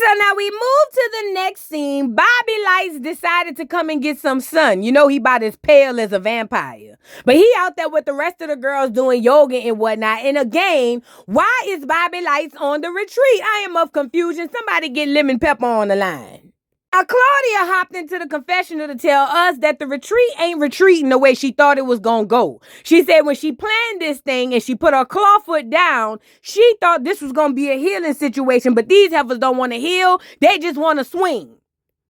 So now we move to the next scene. Bobby Lights decided to come and get some sun. You know, he about as pale as a vampire. But he out there with the rest of the girls doing yoga and whatnot. And again, why is Bobby Lights on the retreat? I am of confusion. Somebody get lemon pepper on the line. Now, Claudia hopped into the confessional to tell us that the retreat ain't retreating the way she thought it was going to go. She said when she planned this thing and she put her claw foot down, she thought this was going to be a healing situation, but these heifers don't want to heal. They just want to swing.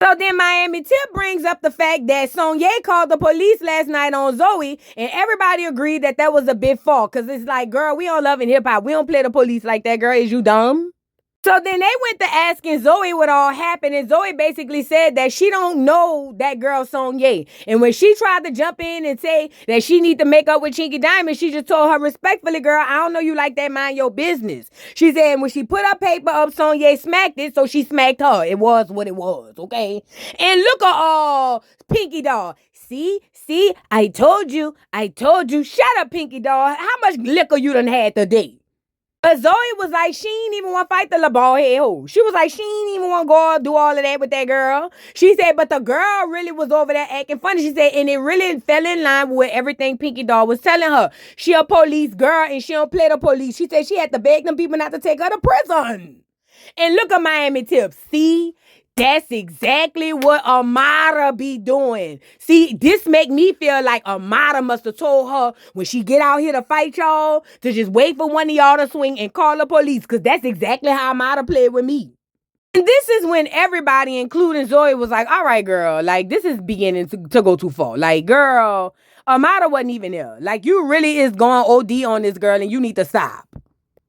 So then Miami Tip brings up the fact that Sonya called the police last night on Zoe, and everybody agreed that that was a bit fault, because it's like, girl, we don't love in hip-hop. We don't play the police like that, girl. Is you dumb? So then they went to asking Zoe what all happened, and Zoe basically said that she don't know that girl Sonya. And when she tried to jump in and say that she need to make up with Chinky Diamond, she just told her respectfully, girl, I don't know you like that, mind your business. She said when she put her paper up, Sonya smacked it, so she smacked her. It was what it was, okay? And look at Pinky Doll. See, I told you. Shut up, Pinky Doll. How much liquor you done had today? But Zoe was like, she ain't even want to fight the bald head hoe. She was like, she ain't even want to go do all of that with that girl. She said, but the girl really was over there acting funny. She said, and it really fell in line with everything Pinky Doll was telling her. She a police girl and she don't play the police. She said she had to beg them people not to take her to prison. And look at Miami Tip. See? That's exactly what Amara be doing. See, this make me feel like Amara must have told her when she get out here to fight y'all to just wait for one of y'all to swing and call the police, because that's exactly how Amara played with me. And this is when everybody, including Zoe, was like, all right, girl, like, this is beginning to go too far. Like, girl, Amara wasn't even there. Like, you really is going OD on this girl and you need to stop.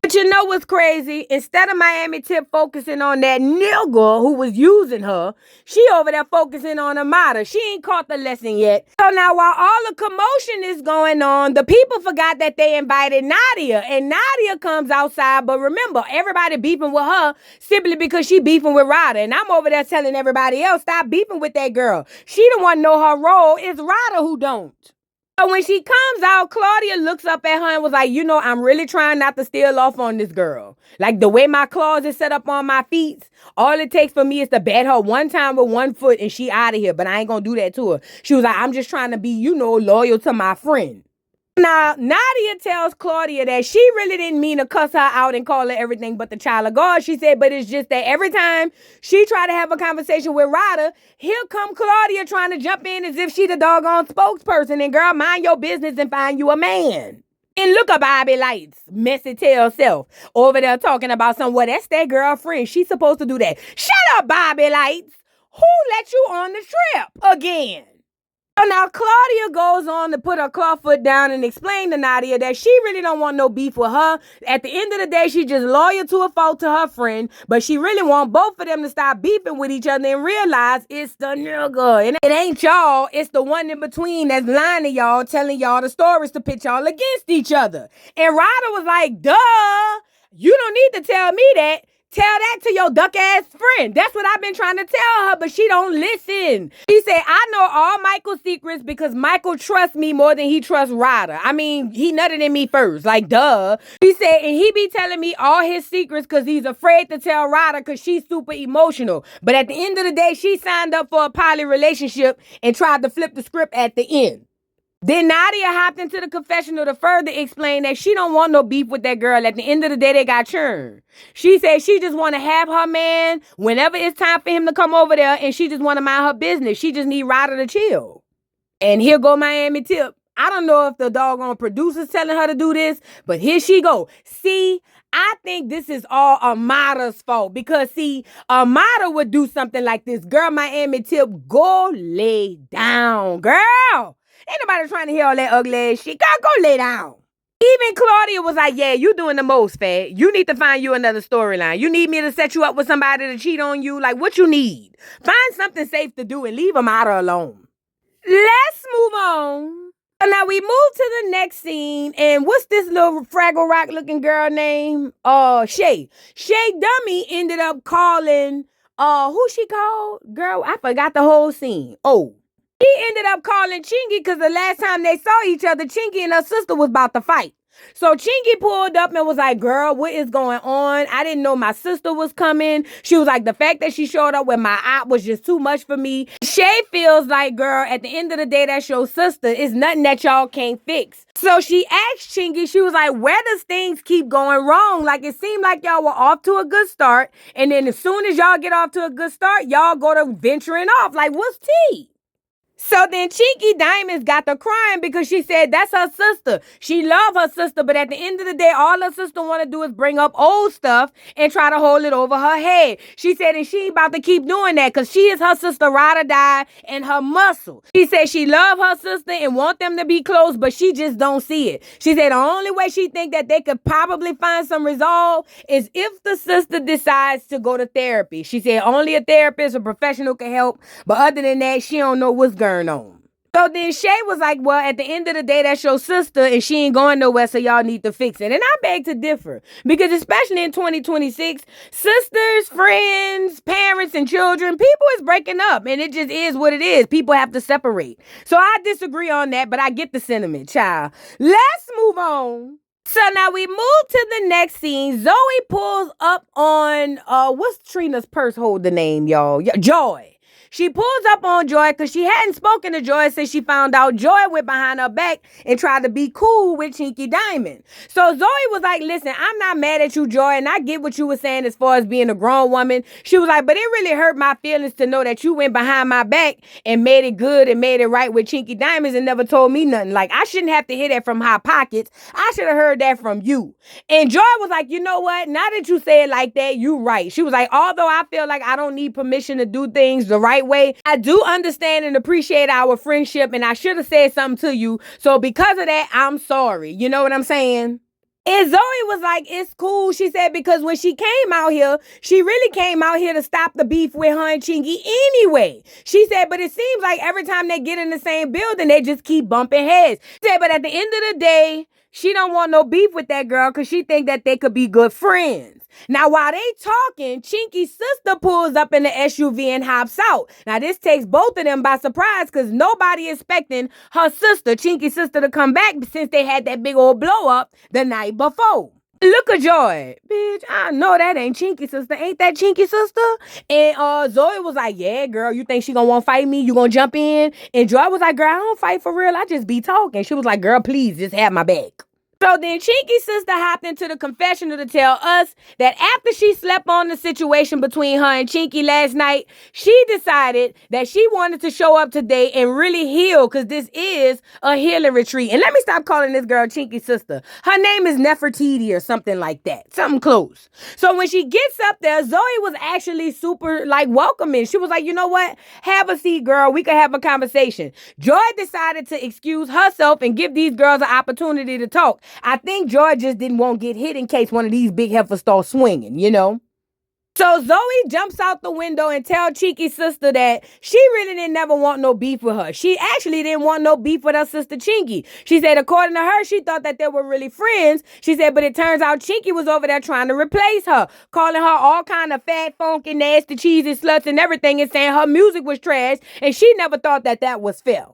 But you know what's crazy? Instead of Miami Tip focusing on that nigga who was using her, she over there focusing on Amara. She ain't caught the lesson yet. So now while all the commotion is going on, the people forgot that they invited Nadia. And Nadia comes outside, but remember, everybody beefing with her simply because she beefing with Ryder. And I'm over there telling everybody else, stop beefing with that girl. She the one know her role. It's Ryder who don't. So when she comes out, Claudia looks up at her and was like, you know, I'm really trying not to steal off on this girl. Like the way my claws is set up on my feet, all it takes for me is to bat her one time with one foot and she out of here. But I ain't going to do that to her. She was like, I'm just trying to be, you know, loyal to my friend. Now, Nadia tells Claudia that she really didn't mean to cuss her out and call her everything but the child of God. She said, but it's just that every time she try to have a conversation with Ryder, here come Claudia trying to jump in as if she the doggone spokesperson. And girl, mind your business and find you a man. And look at Bobby Lights, messy tail self, over there talking about well, that's that girlfriend. She's supposed to do that. Shut up, Bobby Lights. Who let you on the trip again? So now Claudia goes on to put her claw foot down and explain to Nadia that she really don't want no beef with her. At the end of the day, she just loyal to a fault to her friend, but she really want both of them to stop beefing with each other and realize it's the nigga. And it ain't y'all, it's the one in between that's lying to y'all, telling y'all the stories to pit y'all against each other. And Ryder was like, duh, you don't need to tell me that. Tell that to your duck-ass friend. That's what I've been trying to tell her, but she don't listen. She said, I know all Michael's secrets because Michael trusts me more than he trusts Ryder. I mean, he nutted in me first, like, duh. She said, and he be telling me all his secrets because he's afraid to tell Ryder because she's super emotional. But at the end of the day, she signed up for a poly relationship and tried to flip the script at the end. Then Nadia hopped into the confessional to further explain that she don't want no beef with that girl. At the end of the day, they got churned. She said she just want to have her man whenever it's time for him to come over there, and she just want to mind her business. She just need Ryder to chill. And here go Miami Tip. I don't know if the doggone producer's telling her to do this, but here she go. See, I think this is all Amara's fault because, see, Amara would do something like this. Girl, Miami Tip, go lay down, girl. Ain't nobody trying to hear all that ugly ass shit. Girl, go lay down. Even Claudia was like, yeah, you doing the most, Fat. You need to find you another storyline. You need me to set you up with somebody to cheat on you? Like, what you need? Find something safe to do and leave Amara alone. Let's move on. So now we move to the next scene, and what's this little Fraggle Rock looking girl name? Shay. Shay Dummy ended up calling, who she called? Girl, I forgot the whole scene. Oh. He ended up calling Chinky because the last time they saw each other, Chinky and her sister was about to fight. So Chinky pulled up and was like, girl, what is going on? I didn't know my sister was coming. She was like, the fact that she showed up with my aunt was just too much for me. Shay feels like, girl, at the end of the day, that's your sister. It's nothing that y'all can't fix. So she asked Chinky, she was like, where does things keep going wrong? Like, it seemed like y'all were off to a good start. And then as soon as y'all get off to a good start, y'all go to venturing off. Like, what's tea? So then Chinky Diamonds got to crying because she said that's her sister. She love her sister, but at the end of the day, all her sister want to do is bring up old stuff and try to hold it over her head. She said, and she ain't about to keep doing that because she is her sister ride or die and her muscle. She said she love her sister and want them to be close, but she just don't see it. She said the only way she think that they could probably find some resolve is if the sister decides to go to therapy. She said only a therapist or professional can help, but other than that, she don't know what's going on. So then Shay was like, well, at the end of the day, that's your sister and she ain't going nowhere, so y'all need to fix it. And I beg to differ because especially in 2026, sisters, friends, parents, and children, people is breaking up and it just is what it is. People have to separate. So I disagree on that, but I get the sentiment, child. Let's move on. So now we move to the next scene. Zoe pulls up on, what's Trina's purse holder name, y'all? Joy. She pulls up on Joy because she hadn't spoken to Joy since she found out Joy went behind her back and tried to be cool with Chinky Diamond. So Zoe was like, listen, I'm not mad at you, Joy, and I get what you were saying as far as being a grown woman. She was like, but it really hurt my feelings to know that you went behind my back and made it good and made it right with Chinky Diamonds and never told me nothing. Like, I shouldn't have to hear that from Hot Pockets. I should have heard that from you. And Joy was like, you know what? Now that you say it like that, you right. She was like, although I feel like I don't need permission to do things the right way, I do understand and appreciate our friendship, and I should have said something to you. So because of that, I'm sorry. You know what I'm saying? And Zoe was like, it's cool. She said, because when she came out here, she really came out here to stop the beef with her and Chinky anyway. She said, but it seems like every time they get in the same building, they just keep bumping heads. She said, but at the end of the day, she don't want no beef with that girl because she think that they could be good friends. Now, while they talking, Chinky's sister pulls up in the SUV and hops out. Now, this takes both of them by surprise because nobody expecting her sister, Chinky's sister, to come back since they had that big old blow up the night before. Look at Joy. Bitch, I know that ain't Chinky's sister. Ain't that Chinky's sister? And Zoe was like, yeah, girl, you think she gonna want to fight me? You gonna jump in? And Joy was like, girl, I don't fight for real. I just be talking. She was like, girl, please just have my back. So then Chinky's sister hopped into the confessional to tell us that after she slept on the situation between her and Chinky last night, she decided that she wanted to show up today and really heal because this is a healing retreat. And let me stop calling this girl Chinky's sister. Her name is Nefertiti or something like that. Something close. So when she gets up there, Zoe was actually super welcoming. She was like, you know what? Have a seat, girl. We could have a conversation. Joy decided to excuse herself and give these girls an opportunity to talk. I think Joy just didn't want to get hit in case one of these big heifers start swinging, you know? So Zoe jumps out the window and tells Chinky's sister that she really didn't never want no beef with her. She actually didn't want no beef with her sister Chinky. She said, according to her, she thought that they were really friends. She said, but it turns out Chinky was over there trying to replace her, calling her all kind of fat, funky, nasty, cheesy sluts and everything and saying her music was trash, and she never thought that that was fair.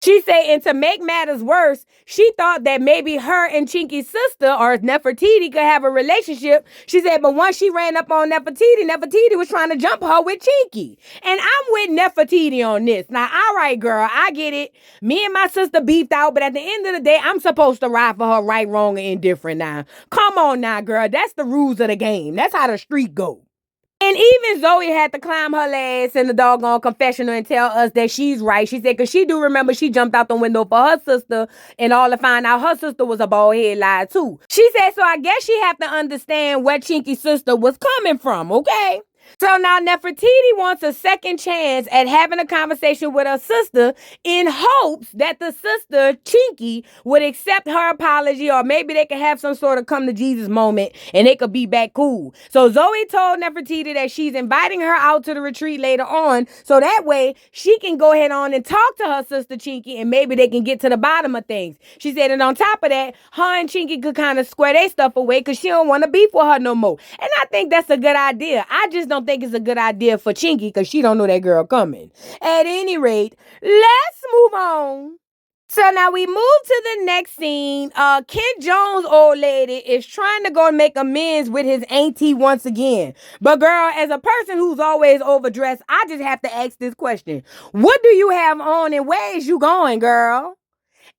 She said, and to make matters worse, she thought that maybe her and Chinky's sister or Nefertiti could have a relationship. She said, but once she ran up on Nefertiti, Nefertiti was trying to jump her with Chinky. And I'm with Nefertiti on this. Now, all right, girl, I get it. Me and my sister beefed out, but at the end of the day, I'm supposed to ride for her right, wrong, and indifferent now. Come on now, girl. That's the rules of the game. That's how the street go. And even Zoe had to climb her legs in the doggone confessional and tell us that she's right. She said, because she do remember she jumped out the window for her sister and all to find out her sister was a bald head lie too. She said, so I guess she have to understand where Chinky's sister was coming from, okay? So now Nefertiti wants a second chance at having a conversation with her sister in hopes that the sister, Chinky, would accept her apology or maybe they could have some sort of come to Jesus moment and they could be back cool. So Zoe told Nefertiti that she's inviting her out to the retreat later on so that way she can go ahead on and talk to her sister Chinky and maybe they can get to the bottom of things. She said, and on top of that, her and Chinky could kind of square their stuff away because she don't want to beef with her no more. And I think that's a good idea. I just don't think it's a good idea for Chinky because she don't know that girl coming. At any rate, let's move on. So now we move to the next scene. Kent Jones' old lady is trying to go and make amends with his auntie once again. But girl, as a person who's always overdressed, I just have to ask this question. What do you have on and where is you going, girl?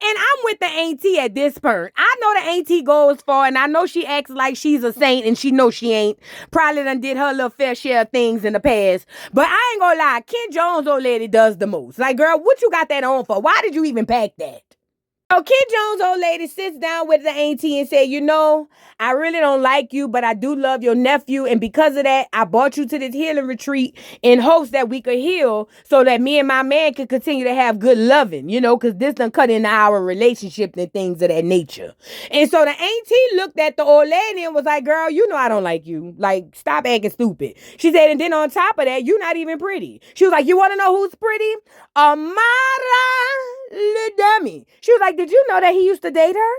And I'm with the auntie at this point. I know the auntie goes far, and I know she acts like she's a saint, and she knows she ain't. Probably done did her little fair share of things in the past. But I ain't gonna lie, Ken Jones' old lady does the most. Like, girl, what you got that on for? Why did you even pack that? So Ken Jones' old lady sits down with the auntie and say, you know, I really don't like you, but I do love your nephew. And because of that, I brought you to this healing retreat in hopes that we could heal so that me and my man could continue to have good loving, you know, because this done cut into our relationship and things of that nature. And so the auntie looked at the old lady and was like, girl, you know I don't like you. Like, stop acting stupid. She said, and then on top of that, you're not even pretty. She was like, you want to know who's pretty? Amara, little dummy. She was like, did you know that he used to date her?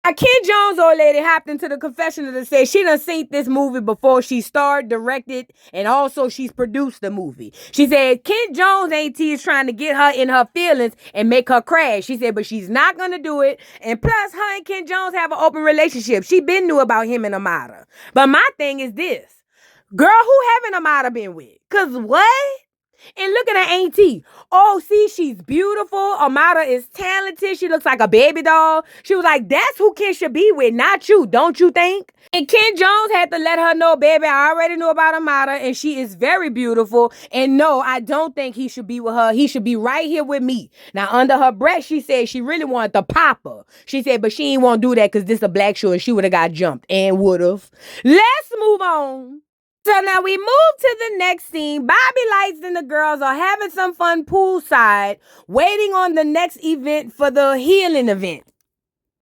Ken Jones' old lady hopped into the confessional to say she done seen this movie before. She starred, directed, and also she's produced the movie. She said Ken Jones' auntie is trying to get her in her feelings and make her crash. She said, but she's not going to do it. And plus, her and Ken Jones have an open relationship. She been knew about him and Amara. But my thing is this. Girl, who haven't Amara been with? Because what? And look at her auntie. Oh, see, she's beautiful. Amara is talented. She looks like a baby doll. She was like, that's who Ken should be with, not you, don't you think? And Ken Jones had to let her know, baby, I already knew about Amara, and she is very beautiful. And no, I don't think he should be with her. He should be right here with me. Now, under her breath, she said she really wanted to pop her. She said, but she ain't want to do that because this is a black show, and she would have got jumped and would have. Let's move on. So now we move to the next scene. Bobby Lights and the girls are having some fun poolside, waiting on the next event for the healing event.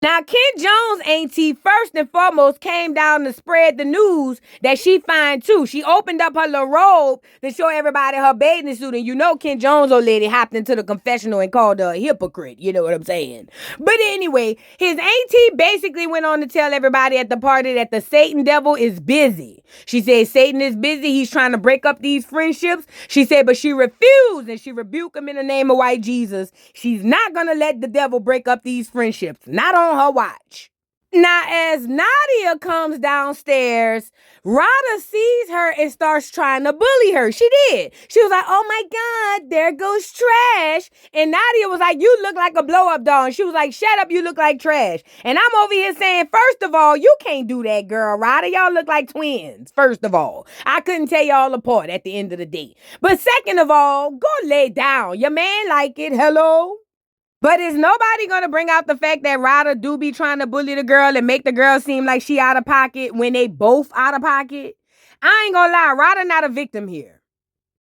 Now, Ken Jones' auntie, first and foremost, came down to spread the news that she fine too. She opened up her little robe to show everybody her bathing suit. And you know Ken Jones' old lady hopped into the confessional and called her a hypocrite. You know what I'm saying? But anyway, his auntie basically went on to tell everybody at the party that the Satan devil is busy. She said Satan is busy. He's trying to break up these friendships. She said, but she refused and she rebuked him in the name of white Jesus. She's not going to let the devil break up these friendships. Not on her watch. Now, as Nadia comes downstairs, Rada sees her and starts trying to bully her. She did. She was like, oh my God, there goes trash. And Nadia was like, you look like a blow-up doll. And she was like, shut up, you look like trash. And I'm over here saying, first of all, you can't do that, girl, Rada. Y'all look like twins, first of all. I couldn't tell y'all apart at the end of the day. But second of all, go lay down. Your man like it. Hello? But is nobody going to bring out the fact that Rada do be trying to bully the girl and make the girl seem like she out of pocket when they both out of pocket? I ain't going to lie, Rada not a victim here.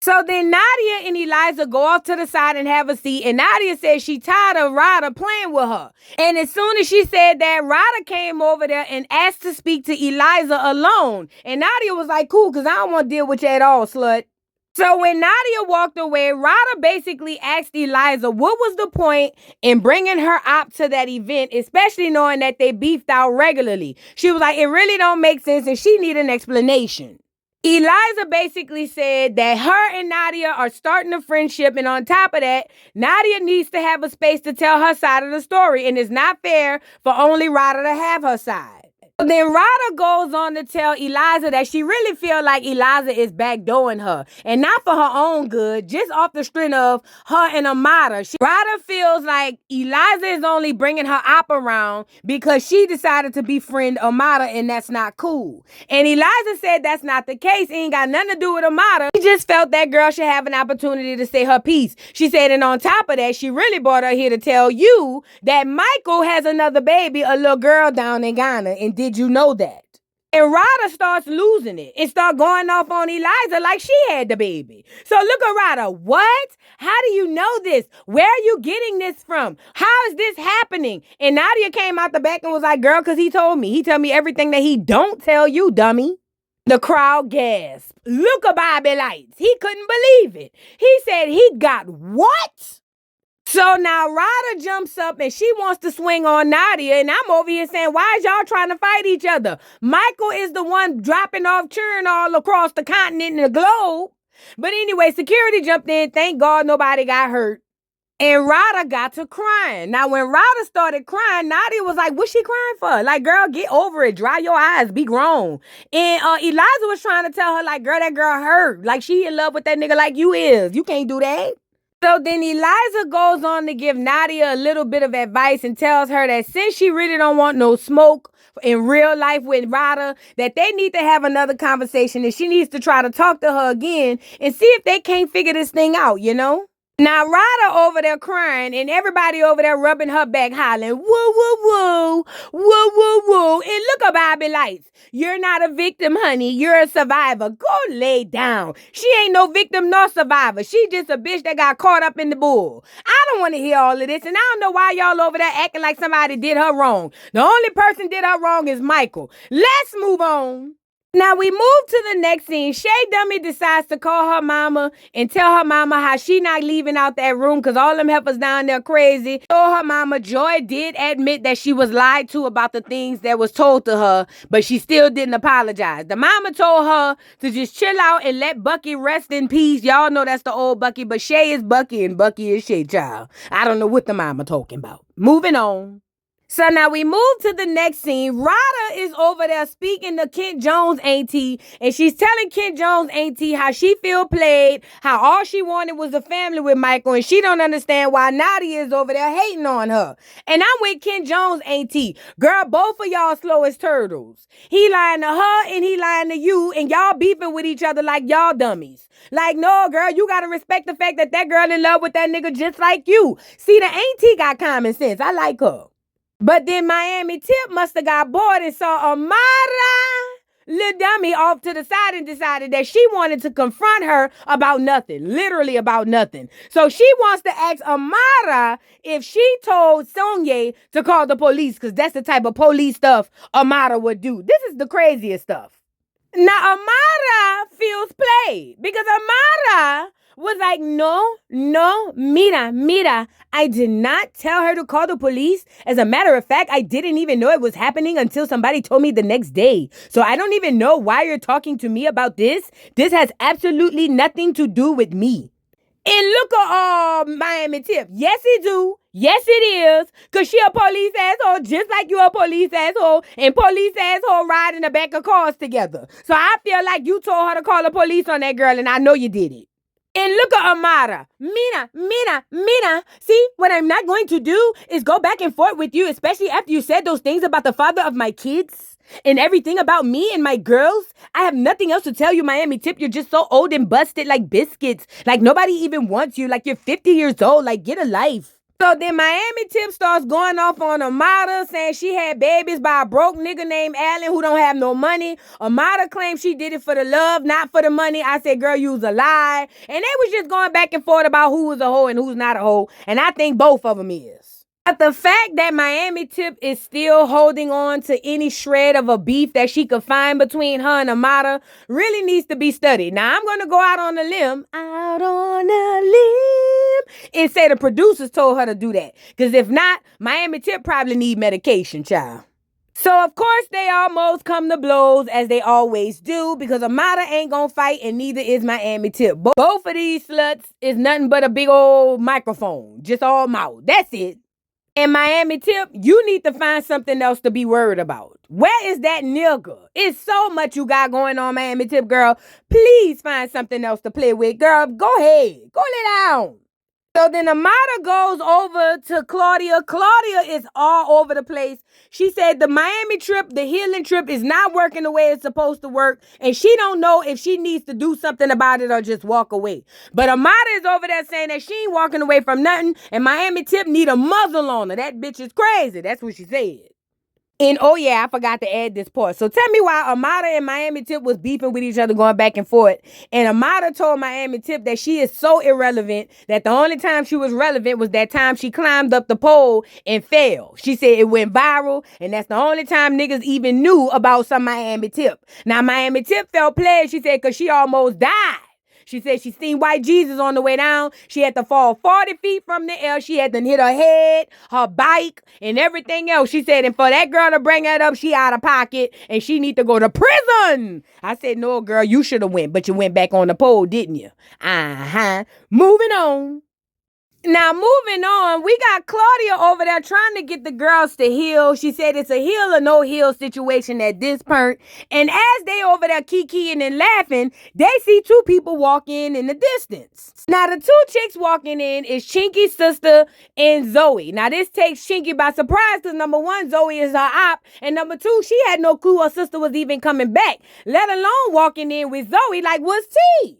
So then Nadia and Eliza go off to the side and have a seat. And Nadia says she tired of Rada playing with her. And as soon as she said that, Rada came over there and asked to speak to Eliza alone. And Nadia was like, cool, because I don't want to deal with you at all, slut. So when Nadia walked away, Rada basically asked Eliza what was the point in bringing her up to that event, especially knowing that they beefed out regularly. She was like, it really don't make sense and she need an explanation. Eliza basically said that her and Nadia are starting a friendship, and on top of that, Nadia needs to have a space to tell her side of the story, and it's not fair for only Rada to have her side. Then Rada goes on to tell Eliza that she really feel like Eliza is backdooring her. And not for her own good, just off the strength of her and Amara. Rada feels like Eliza is only bringing her op around because she decided to befriend Amara, and that's not cool. And Eliza said that's not the case. It ain't got nothing to do with Amara. She just felt that girl should have an opportunity to say her piece. She said, and on top of that, she really brought her here to tell you that Michael has another baby, a little girl down in Ghana, and did you know that? And Rada starts losing it and start going off on Eliza like she had the baby. So look at Rada. What? How do you know this? Where are you getting this from? How is this happening? And Nadia came out the back and was like, girl, because he told me. He told me everything that he don't tell you, dummy. The crowd gasped. Look at Bobby Lights. He couldn't believe it. He said he got what? So now Rada jumps up and she wants to swing on Nadia, and I'm over here saying, why is y'all trying to fight each other? Michael is the one dropping off churn all across the continent and the globe. But anyway, security jumped in. Thank God nobody got hurt. And Rada got to crying. Now, when Rada started crying, Nadia was like, what's she crying for? Like, girl, get over it. Dry your eyes. Be grown. And Eliza was trying to tell her, like, girl, that girl hurt. Like, she in love with that nigga like you is. You can't do that. So then Eliza goes on to give Nadia a little bit of advice and tells her that since she really don't want no smoke in real life with Rada, that they need to have another conversation and she needs to try to talk to her again and see if they can't figure this thing out, you know? Now, Rada over there crying and everybody over there rubbing her back, hollering, woo, woo, woo, woo, woo, woo. And look at Bobby Lights. You're not a victim, honey. You're a survivor. Go lay down. She ain't no victim nor survivor. She just a bitch that got caught up in the bull. I don't want to hear all of this, and I don't know why y'all over there acting like somebody did her wrong. The only person did her wrong is Michael. Let's move on. Now we move to the next scene. Shay Dummy decides to call her mama and tell her mama how she not leaving out that room because all them heifers down there crazy. So her mama, Joy, did admit that she was lied to about the things that was told to her, but she still didn't apologize. The mama told her to just chill out and let Bucky rest in peace. Y'all know that's the old Bucky, but Shay is Bucky and Bucky is Shay, child. I don't know what the mama talking about. Moving on. So now we move to the next scene. Rada is over there speaking to Kent Jones' auntie, and she's telling Kent Jones' auntie how she feel played, how all she wanted was a family with Michael, and she don't understand why Nadia is over there hating on her. And I'm with Kent Jones' auntie. Girl, both of y'all slow as turtles. He lying to her and he lying to you, and y'all beefing with each other like y'all dummies. Like, no, girl, you gotta respect the fact that that girl in love with that nigga just like you. See, the auntie got common sense. I like her. But then Miami Tip must have got bored and saw Amara, little dummy, off to the side and decided that she wanted to confront her about nothing, literally about nothing. So she wants to ask Amara if she told Sonya to call the police because that's the type of police stuff Amara would do. This is the craziest stuff. Now, Amara feels played because Amara was like, no, mira, I did not tell her to call the police. As a matter of fact, I didn't even know it was happening until somebody told me the next day. So I don't even know why you're talking to me about this. This has absolutely nothing to do with me. And look at Miami Tip. Yes, it do. Yes, it is. Because she a police asshole just like you a police asshole. And police asshole ride in the back of cars together. So I feel like you told her to call the police on that girl and I know you did it. And look at Amara. Mina. See, what I'm not going to do is go back and forth with you, especially after you said those things about the father of my kids and everything about me and my girls. I have nothing else to tell you, Miami Tip. You're just so old and busted like biscuits. Like nobody even wants you. Like you're 50 years old. Like get a life. So then Miami Tip starts going off on Amara, saying she had babies by a broke nigga named Allen who don't have no money. Amara claims she did it for the love, not for the money. I said, girl, you was a lie. And they was just going back and forth about who was a hoe and who's not a hoe. And I think both of them is. But the fact that Miami Tip is still holding on to any shred of a beef that she could find between her and Amara really needs to be studied. Now, I'm going to go out on a limb, and say the producers told her to do that. Because if not, Miami Tip probably need medication, child. So, of course, they almost come to blows as they always do because Amara ain't gonna fight and neither is Miami Tip. Both of these sluts is nothing but a big old microphone, just all mouth. That's it. And Miami Tip, you need to find something else to be worried about. Where is that nigga? It's so much you got going on, Miami Tip, girl. Please find something else to play with, girl. Go ahead. Go lay down. So then Amara goes over to Claudia. Claudia is all over the place. She said the Miami trip, the healing trip is not working the way it's supposed to work. And she don't know if she needs to do something about it or just walk away. But Amara is over there saying that she ain't walking away from nothing. And Miami Tip need a muzzle on her. That bitch is crazy. That's what she said. And oh yeah, I forgot to add this part. So tell me why Amara and Miami Tip was beefing with each other, going back and forth. And Amara told Miami Tip that she is so irrelevant that the only time she was relevant was that time she climbed up the pole and fell. She said it went viral, and that's the only time niggas even knew about some Miami Tip. Now Miami Tip felt played, she said, because she almost died. She said she seen white Jesus on the way down. She had to fall 40 feet from the air. She had to hit her head, her bike, and everything else. She said, and for that girl to bring that up, she out of pocket, and she need to go to prison. I said, no, girl, you should have went, but you went back on the pole, didn't you? Moving on. Now, moving on, we got Claudia over there trying to get the girls to heal. She said it's a heal or no heal situation at this point. And as they over there kikiing and laughing, they see two people walk in the distance. Now, the two chicks walking in is Chinky's sister and Zoe. Now, this takes Chinky by surprise because number one, Zoe is her op. And number two, she had no clue her sister was even coming back, let alone walking in with Zoe like, what's tea?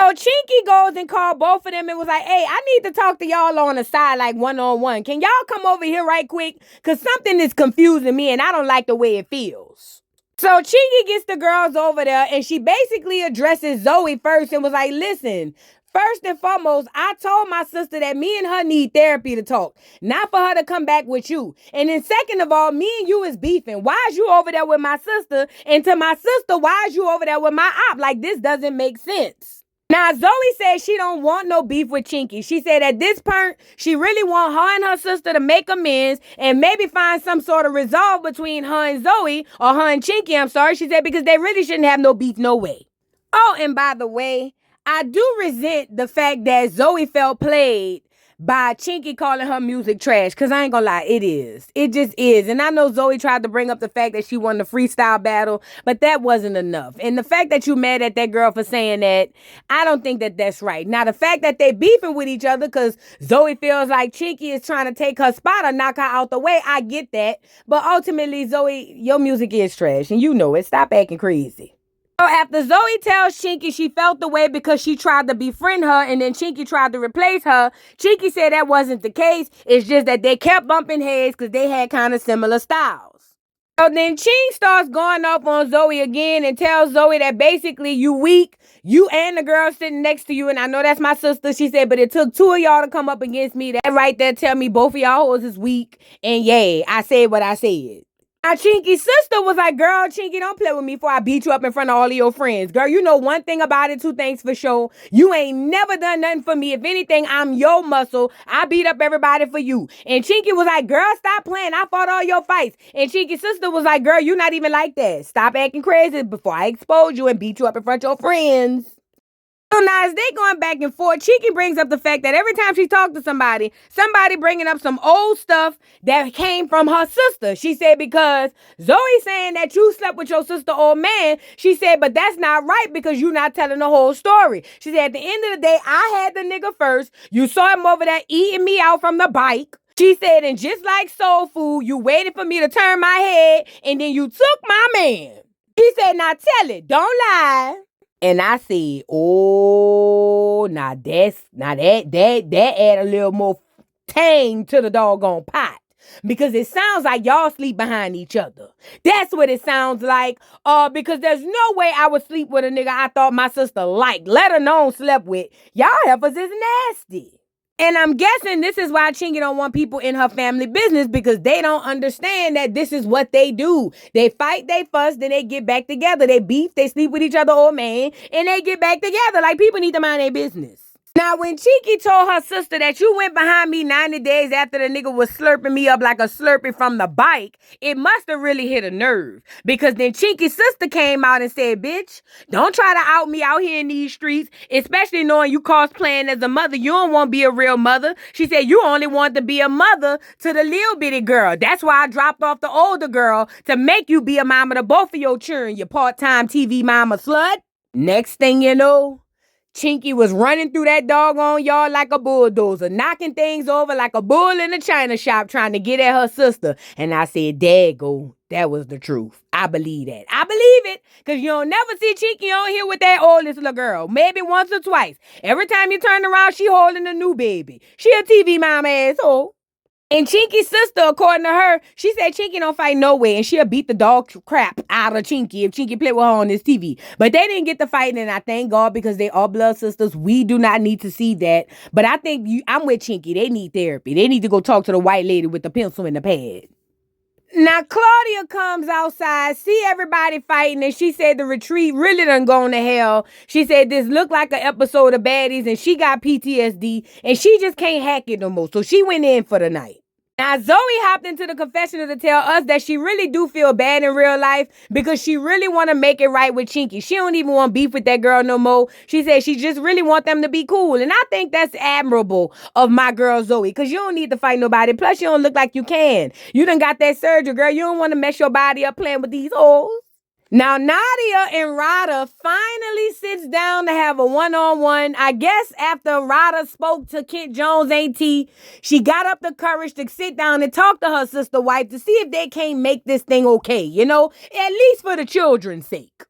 So Chinky goes and called both of them and was like, hey, I need to talk to y'all on the side, like one-on-one. Can y'all come over here right quick? Because something is confusing me and I don't like the way it feels. So Chinky gets the girls over there and she basically addresses Zoe first and was like, listen, first and foremost, I told my sister that me and her need therapy to talk, not for her to come back with you. And then second of all, me and you is beefing. Why is you over there with my sister? And to my sister, why is you over there with my op? Like, this doesn't make sense. Now, Zoe said she don't want no beef with Chinky. She said at this point, she really want her and her sister to make amends and maybe find some sort of resolve between her and Zoe, or her and Chinky, I'm sorry. She said because they really shouldn't have no beef, no way. Oh, and by the way, I do resent the fact that Zoe felt played by Chinky calling her music trash, because I ain't gonna lie, it is. It just is. And I know Zoe tried to bring up the fact that she won the freestyle battle, but that wasn't enough. And the fact that you mad at that girl for saying that, I don't think that that's right. Now, the fact that they beefing with each other because Zoe feels like Chinky is trying to take her spot or knock her out the way, I get that. But ultimately, Zoe, your music is trash, and you know it. Stop acting crazy. So after Zoe tells Chinky she felt the way because she tried to befriend her and then Chinky tried to replace her, Chinky said that wasn't the case. It's just that they kept bumping heads because they had kind of similar styles. So then Ching starts going up on Zoe again and tells Zoe that basically you weak, you and the girl sitting next to you, and I know that's my sister. She said, but it took two of y'all to come up against me. That right there tell me both of y'all hoes is weak, and yeah, I said what I said. Now, Chinky's sister was like, girl, Chinky, don't play with me before I beat you up in front of all of your friends. Girl, you know one thing about it, two things for sure. You ain't never done nothing for me. If anything, I'm your muscle. I beat up everybody for you. And Chinky was like, girl, stop playing. I fought all your fights. And Chinky's sister was like, girl, you not even like that. Stop acting crazy before I expose you and beat you up in front of your friends. So now as they going back and forth, Chinky brings up the fact that every time she talks to somebody bringing up some old stuff that came from her sister. She said because Zoe saying that you slept with your sister old man, she said, but that's not right because you're not telling the whole story. She said at the end of the day, I had the nigga first. You saw him over there eating me out from the bike. She said, and just like soul food, you waited for me to turn my head and then you took my man. She said, now tell it, don't lie. And I said, oh, now that add a little more tang to the doggone pot. Because it sounds like y'all sleep behind each other. That's what it sounds like. Because there's no way I would sleep with a nigga I thought my sister liked, let alone slept with. Y'all heifers is nasty. And I'm guessing this is why Chinky don't want people in her family business, because they don't understand that this is what they do. They fight, they fuss, then they get back together. They beef, they sleep with each other, old man, and they get back together. Like, people need to mind their business. Now, when Chinky told her sister that you went behind me 90 days after the nigga was slurping me up like a Slurpee from the bike, it must have really hit a nerve. Because then Chinky's sister came out and said, bitch, don't try to out me out here in these streets, especially knowing you cosplaying as a mother. You don't want to be a real mother. She said, you only want to be a mother to the little bitty girl. That's why I dropped off the older girl to make you be a mama to both of your children, you part-time TV mama slut. Next thing you know, Chinky was running through that doggone yard like a bulldozer, knocking things over like a bull in a china shop trying to get at her sister. And I said, dago, that was the truth. I believe that. I believe it, because you don't never see Chinky on here with that oldest little girl. Maybe once or twice. Every time you turn around, she holding a new baby. She a TV mama asshole. And Chinky's sister, according to her, she said Chinky don't fight no way, and she'll beat the dog crap out of Chinky if Chinky play with her on this TV. But they didn't get the fight, and I thank God, because they are blood sisters. We do not need to see that. But I think I'm with Chinky. They need therapy. They need to go talk to the white lady with the pencil and the pad. Now, Claudia comes outside, see everybody fighting, and she said the retreat really done gone to hell. She said this looked like an episode of Baddies, and she got PTSD, and she just can't hack it no more. So she went in for the night. Now, Zoe hopped into the confessional to tell us that she really do feel bad in real life because she really want to make it right with Chinky. She don't even want beef with that girl no more. She said she just really want them to be cool. And I think that's admirable of my girl Zoe, because you don't need to fight nobody. Plus, you don't look like you can. You done got that surgery, girl. You don't want to mess your body up playing with these hoes. Now, Nadia and Rada finally sits down to have a one-on-one. I guess after Rada spoke to Kent Jones' auntie, she got up the courage to sit down and talk to her sister wife to see if they can't make this thing okay, you know, at least for the children's sake.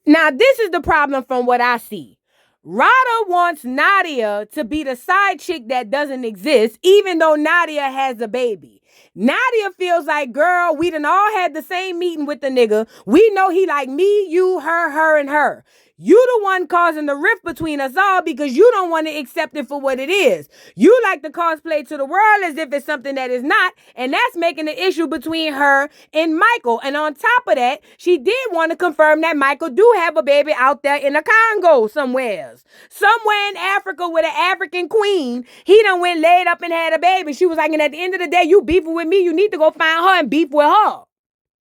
Now, this is the problem from what I see. Rada wants Nadia to be the side chick that doesn't exist, even though Nadia has a baby. Nadia feels like, girl, we done all had the same meeting with the nigga. We know he like me, you, her, and her. You the one causing the rift between us all because you don't want to accept it for what it is. You like to cosplay to the world as if it's something that is not, and that's making the issue between her and Michael. And on top of that, she did want to confirm that Michael do have a baby out there in the Congo somewhere in Africa with an African queen. He done went laid up and had a baby. She was like, and at the end of the day, you beefing with me, you need to go find her and beef with her.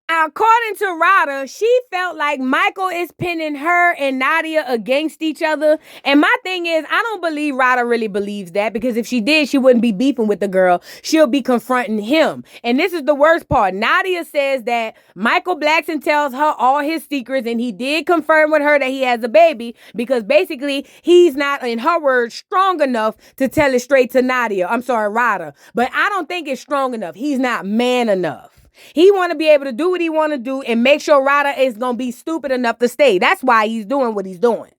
Now, according to Rada, she felt like Michael is pinning her and Nadia against each other. And my thing is, I don't believe Rada really believes that, because if she did, she wouldn't be beefing with the girl. She'll be confronting him. And this is the worst part. Nadia says that Michael Blackson tells her all his secrets, and he did confirm with her that he has a baby because basically he's not, in her words, strong enough to tell it straight to Nadia. I'm sorry, Rada. But I don't think it's strong enough. He's not man enough. He want to be able to do what he want to do and make sure Rada is going to be stupid enough to stay. That's why he's doing what he's doing.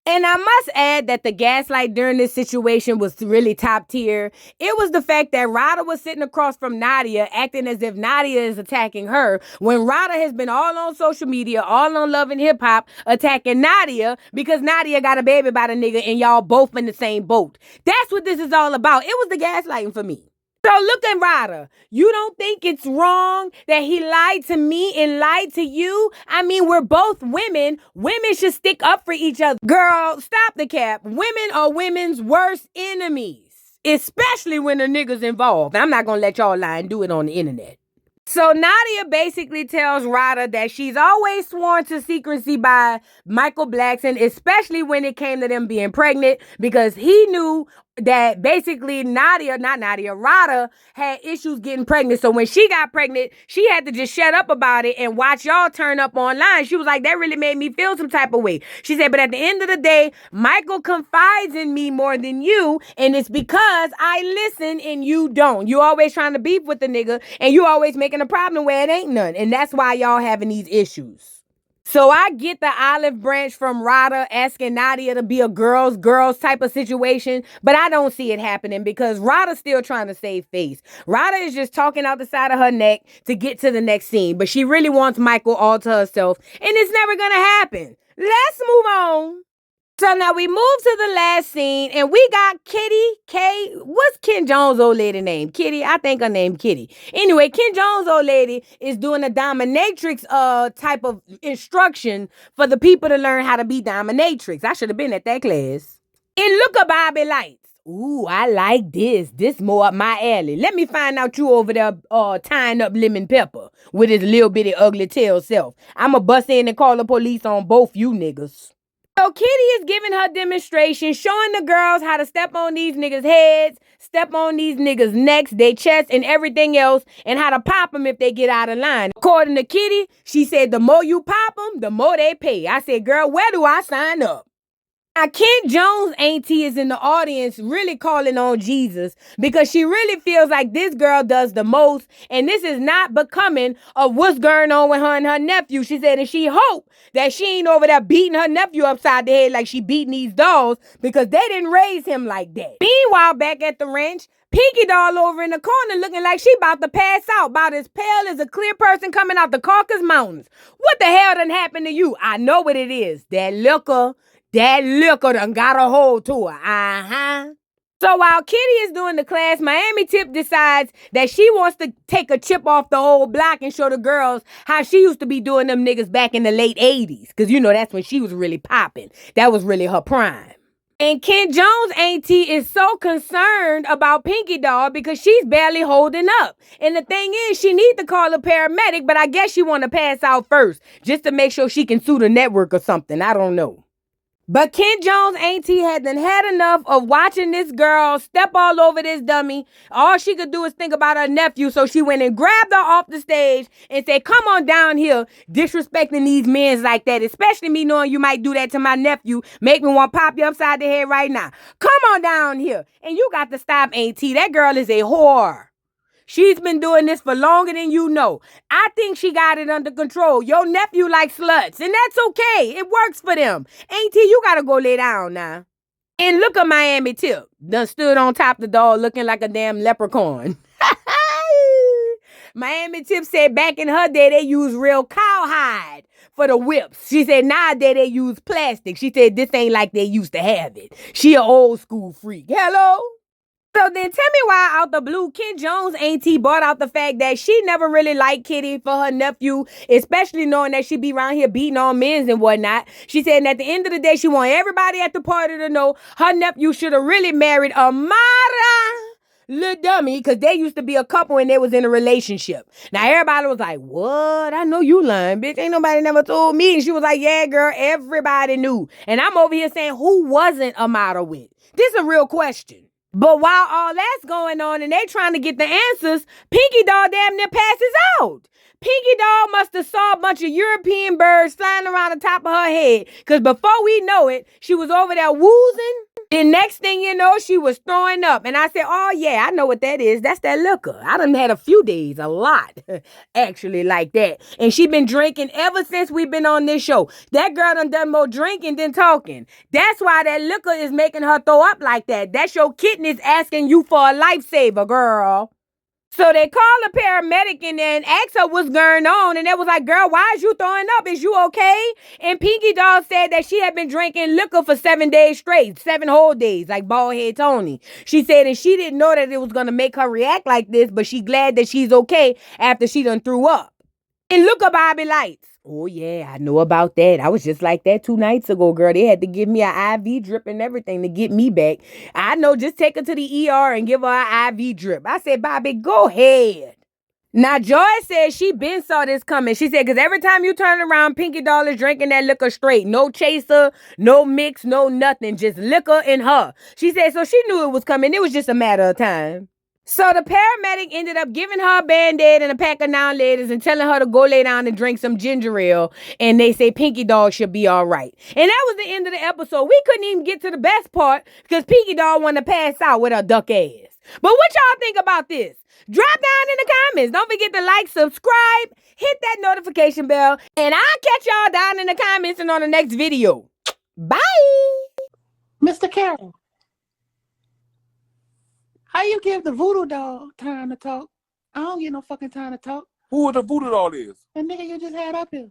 And I must add that the gaslight during this situation was really top tier. It was the fact that Rada was sitting across from Nadia, acting as if Nadia is attacking her, when Rada has been all on social media, all on Love and Hip Hop, attacking Nadia because Nadia got a baby by the nigga and y'all both in the same boat. That's what this is all about. It was the gaslighting for me. So look at Rada. You don't think it's wrong that he lied to me and lied to you? I mean, we're both women. Women should stick up for each other. Girl, stop the cap. Women are women's worst enemies, especially when the niggas involved. I'm not going to let y'all lie and do it on the internet. So Nadia basically tells Rada that she's always sworn to secrecy by Michael Blackson, especially when it came to them being pregnant, because he knew that basically Rada had issues getting pregnant. So when she got pregnant, she had to just shut up about it and watch y'all turn up online. She was like, that really made me feel some type of way. She said, but at the end of the day, Michael confides in me more than you, and it's because I listen and you don't. You always trying to beef with the nigga, and you always making a problem where it ain't none. And that's why y'all having these issues. So I get the olive branch from Rada asking Nadia to be a girls type of situation, but I don't see it happening because Rada's still trying to save face. Rada is just talking out the side of her neck to get to the next scene, but she really wants Michael all to herself, and it's never gonna happen. Let's move on. So now we move to the last scene, and we got Kitty K. What's Ken Jones' old lady name? Kitty? I think her name Kitty. Anyway, Ken Jones' old lady is doing a dominatrix type of instruction for the people to learn how to be dominatrix. I should have been at that class. And look at Bobby Lights. Ooh, I like this. This more up my alley. Let me find out you over there tying up Lemon Pepper with his little bitty ugly tail self. I'ma bust in and call the police on both you niggas. So Kitty is giving her demonstration, showing the girls how to step on these niggas' heads, step on these niggas' necks, their chests, and everything else, and how to pop them if they get out of line. According to Kitty, she said the more you pop them, the more they pay. I said, girl, where do I sign up? Now, Kent Jones' auntie is in the audience really calling on Jesus because she really feels like this girl does the most, and this is not becoming of what's going on with her and her nephew. She said, and she hoped that she ain't over there beating her nephew upside the head like she beating these dolls because they didn't raise him like that. Meanwhile, back at the ranch, Pinky Doll over in the corner looking like she about to pass out, about as pale as a clear person coming out the Caucasus Mountains. What the hell done happened to you? I know what it is. That liquor done got a hold to her. So while Kitty is doing the class, Miami Tip decides that she wants to take a chip off the old block and show the girls how she used to be doing them niggas back in the late 80s. Because, you know, that's when she was really popping. That was really her prime. And Ken Jones' auntie is so concerned about Pinky Doll because she's barely holding up. And the thing is, she needs to call a paramedic, but I guess she want to pass out first just to make sure she can sue the network or something. I don't know. But Ken Jones' auntie hadn't had enough of watching this girl step all over this dummy. All she could do is think about her nephew, so she went and grabbed her off the stage and said, come on down here, disrespecting these men like that, especially me knowing you might do that to my nephew, make me want to pop you upside the head right now. Come on down here. And you got to stop, auntie. That girl is a whore. She's been doing this for longer than you know. I think she got it under control. Your nephew likes sluts, and that's okay. It works for them. Auntie, you gotta go lay down now. And look at Miami Tip. Done stood on top of the door looking like a damn leprechaun. Miami Tip said back in her day, they used real cowhide for the whips. She said nowadays they use plastic. She said this ain't like they used to have it. She an old school freak. Hello? So then tell me why out the blue Ken Jones auntie brought out the fact that she never really liked Kitty for her nephew, especially knowing that she be around here beating on men and whatnot. She said at the end of the day, she want everybody at the party to know her nephew should have really married Amara. Little dummy, because they used to be a couple and they was in a relationship. Now everybody was like, what? I know you lying, bitch. Ain't nobody never told me. And she was like, yeah, girl, everybody knew. And I'm over here saying, who wasn't Amara with? This is a real question. But while all that's going on and they trying to get the answers, Pinky Doll damn near passes out. Pinky Doll must have saw a bunch of European birds flying around the top of her head. Because before we know it, she was over there woozing. The next thing you know, she was throwing up. And I said, oh, yeah, I know what that is. That's that liquor. I done had a few days, a lot, actually, like that. And she been drinking ever since we've been on this show. That girl done more drinking than talking. That's why that liquor is making her throw up like that. That's your kidneys asking you for a lifesaver, girl. So they called a paramedic and then asked her what's going on. And they was like, girl, why is you throwing up? Is you okay? And Pinky Doll said that she had been drinking liquor for 7 days straight, 7 whole days, like Baldhead Tony. She said, and she didn't know that it was going to make her react like this, but she glad that she's okay after she done threw up. And look at Bobby Lights. Oh, yeah, I know about that. I was just like that 2 nights ago, girl. They had to give me an IV drip and everything to get me back. I know, just take her to the ER and give her an IV drip. I said, Bobby, go ahead. Now, Joy said she been saw this coming. She said, because every time you turn around, Pinky Doll is drinking that liquor straight. No chaser, no mix, no nothing. Just liquor in her. She said, so she knew it was coming. It was just a matter of time. So the paramedic ended up giving her a Band-Aid and a pack of Now and Laters and telling her to go lay down and drink some ginger ale. And they say Pinky Doll should be all right. And that was the end of the episode. We couldn't even get to the best part because Pinky Doll wanted to pass out with her duck ass. But what y'all think about this? Drop down in the comments. Don't forget to like, subscribe, hit that notification bell. And I'll catch y'all down in the comments and on the next video. Bye. Mr. Carroll. How you give the voodoo doll time to talk? I don't get no fucking time to talk. Who the voodoo doll is? The nigga you just had up here.